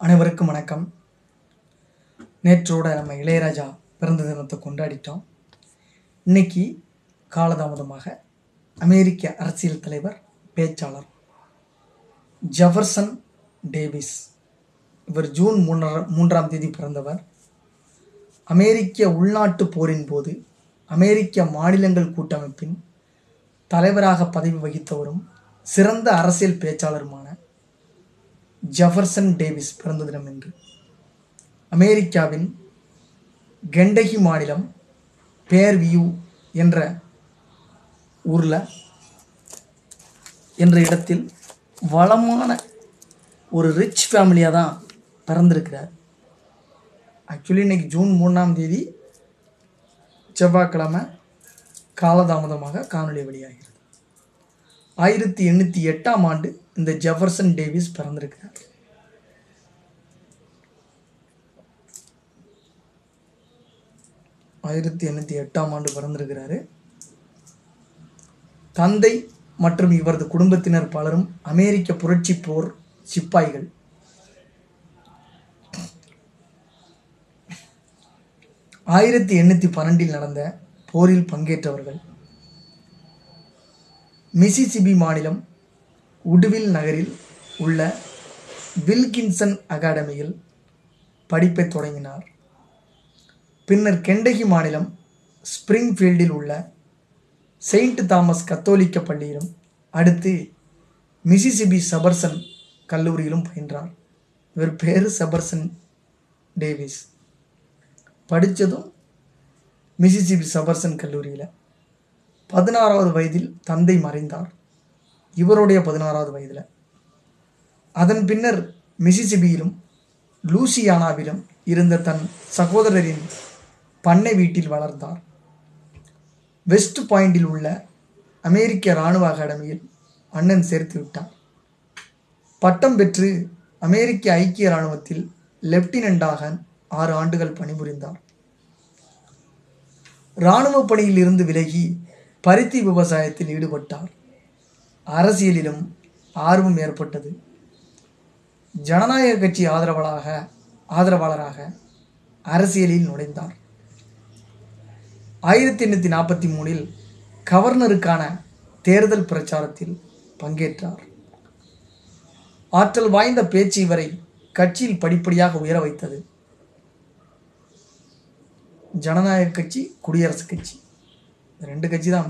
அனைவருக்கும் வணக்கம். நேற்றோட நம்ம இளையராஜா பிறந்த தினத்தை கொண்டாடிட்டோம். இன்னைக்கு காலதாமதமாக அமெரிக்க அரசியல் தலைவர், பேச்சாளர் ஜெஃபர்சன் டேவிஸ், இவர் ஜூன் 3ஆம் தேதி பிறந்தவர். அமெரிக்க உள்நாட்டு போரின் போது அமெரிக்க மாநிலங்கள் கூட்டமைப்பின் தலைவராக பதவி வகித்தவரும் சிறந்த அரசியல் பேச்சாளருமான ஜெஃபர்சன் டேவிஸ் பிறந்த தினம் என்று அமெரிக்காவின் கெண்டகி மாநிலம் பேர்வியூ என்ற இடத்தில் வளமான ஒரு ரிச் ஃபேமிலியாக தான் பிறந்திருக்கிறார். ஆக்சுவலி இன்னைக்கு ஜூன் 3ஆம் தேதி செவ்வாய்க்கிழமை காலதாமதமாக காணொலி வெளியாகிறது. 1808ஆம் ஆண்டு இந்த ஜெஃபர்சன் டேவிஸ் பிறந்திருக்கிறார். பிறந்திருக்கிறாரு. தந்தை மற்றும் இவரது குடும்பத்தினர் பலரும் அமெரிக்க புரட்சி போர் சிப்பாய்கள். ஆயிரத்தி 1812 நடந்த போரில் பங்கேற்றவர்கள். மிசிசிபி மாநிலம் உட்வில் நகரில் உள்ள வில்கின்சன் அகாடமியில் படிப்பை தொடங்கினார். பின்னர் கெண்டகி மாநிலம் ஸ்பிரிங்ஃபீல்டில் உள்ள செயின்ட் தாமஸ் கத்தோலிக்க பள்ளியிலும் அடுத்து மிசிசிபி சபர்சன் கல்லூரியிலும் பயின்றார். இவர் பேர் சபர்சன் டேவிஸ். படித்ததும் மிசிசிபி சபர்சன் கல்லூரியில். 16வது வயதில் தந்தை மறைந்தார், இவருடைய 16வது வயதில். அதன் பின்னர் மிசிசிபியிலும் லூசியானாவிலும் இருந்த தன் சகோதரரின் பண்ணை வீட்டில் வளர்ந்தார். வெஸ்ட் பாயிண்டில் உள்ள அமெரிக்க இராணுவ அகாடமியில் அண்ணன் சேர்த்து விட்டார். பட்டம் பெற்று அமெரிக்க ஐக்கிய இராணுவத்தில் லெப்டினண்டாக 6 ஆண்டுகள் பணிபுரிந்தார். இராணுவ பணியில் இருந்து விலகி பருத்தி விவசாயத்தில் ஈடுபட்டார். அரசியலிலும் ஆர்வம் ஏற்பட்டது. ஜனநாயக கட்சி ஆதரவாளராக அரசியலில் நுழைந்தார். 1843இல் கவர்னருக்கான தேர்தல் பிரச்சாரத்தில் பங்கேற்றார். ஆற்றல் வாய்ந்த பேச்சு இவரை கட்சியில் படிப்படியாக உயர வைத்தது. ஜனநாயக கட்சி, குடியரசுக் கட்சி, 2 கட்சி தான்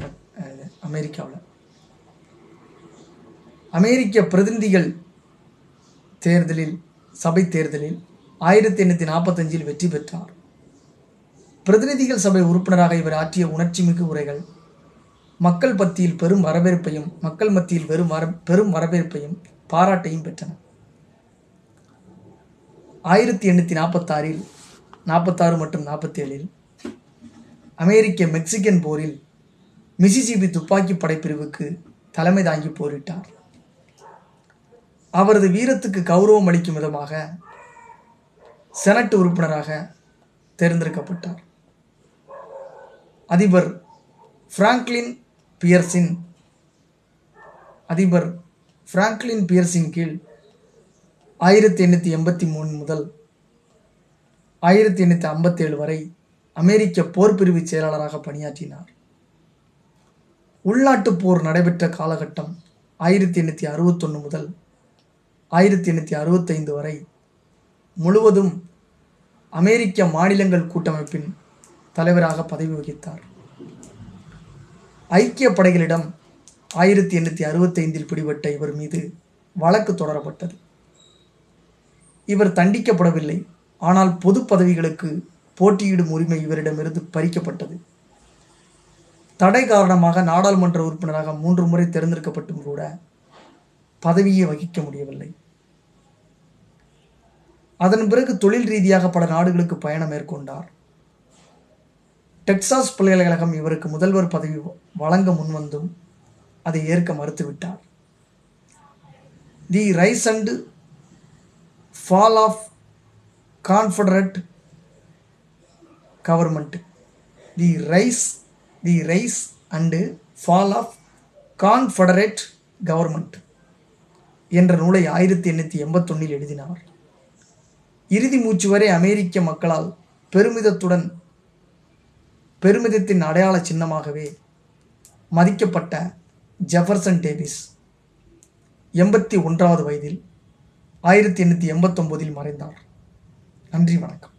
அமெரிக்காவில். அமெரிக்க பிரதிநிதிகள் சபை தேர்தலில் 1845இல் வெற்றி பெற்றார். பிரதிநிதிகள் சபை உறுப்பினராக இவர் ஆற்றிய உணர்ச்சிமிகு உரைகள் மக்கள் மத்தியில் பெரும் வரவேற்பையும் பாராட்டையும் பெற்றன. 1846 மற்றும் 47இல் அமெரிக்க மெக்சிகன் போரில் மிசிசிபி துப்பாக்கி படைப்பிரிவுக்கு தலைமை தாங்கி போரிட்டார். அவரது வீரத்துக்கு கௌரவம் அளிக்கும் விதமாக செனட் உறுப்பினராக தேர்ந்தெடுக்கப்பட்டார். அதிபர் பிராங்க்லின் பியர்ஸின் கீழ் 1883 முதல் 1857 வரை அமெரிக்க போர் பிரிவு செயலாளராக பணியாற்றினார். உள்நாட்டு போர் நடைபெற்ற காலகட்டம் 1861 முதல் 1865 வரை முழுவதும் அமெரிக்க மாநிலங்கள் கூட்டமைப்பின் தலைவராக பதவி வகித்தார். ஐக்கிய படைகளிடம் 1865இல் பிடிபட்ட இவர் மீது வழக்கு தொடரப்பட்டது. இவர் தண்டிக்கப்படவில்லை. ஆனால் பொது பதவிகளுக்கு போட்டியிடும் உரிமை இவரிடமிருந்து பறிக்கப்பட்டது. தடை காரணமாக நாடாளுமன்ற உறுப்பினராக 3 முறை தேர்ந்தெடுக்கப்பட்டும் கூட பதவியை வகிக்க முடியவில்லை. அதன் பிறகு தொழில் ரீதியாக பல நாடுகளுக்கு பயணம் மேற்கொண்டார். டெக்சாஸ் பல்கலைக்கழகம் இவருக்கு முதல்வர் பதவி வழங்க முன்வந்தும் அதை ஏற்க மறுத்துவிட்டார். The rise and fall of Confederate government the rise and fall of Confederate government என்ற நூலை 1881 எழுதினார். இறுதி மூச்சு வரை அமெரிக்க மக்களால் பெருமிதத்தின் அடையாள சின்னமாகவே மதிக்கப்பட்ட ஜெஃபர்சன் டேவிஸ் 81வது வயதில் 1889 மறைந்தார். நன்றி, வணக்கம்.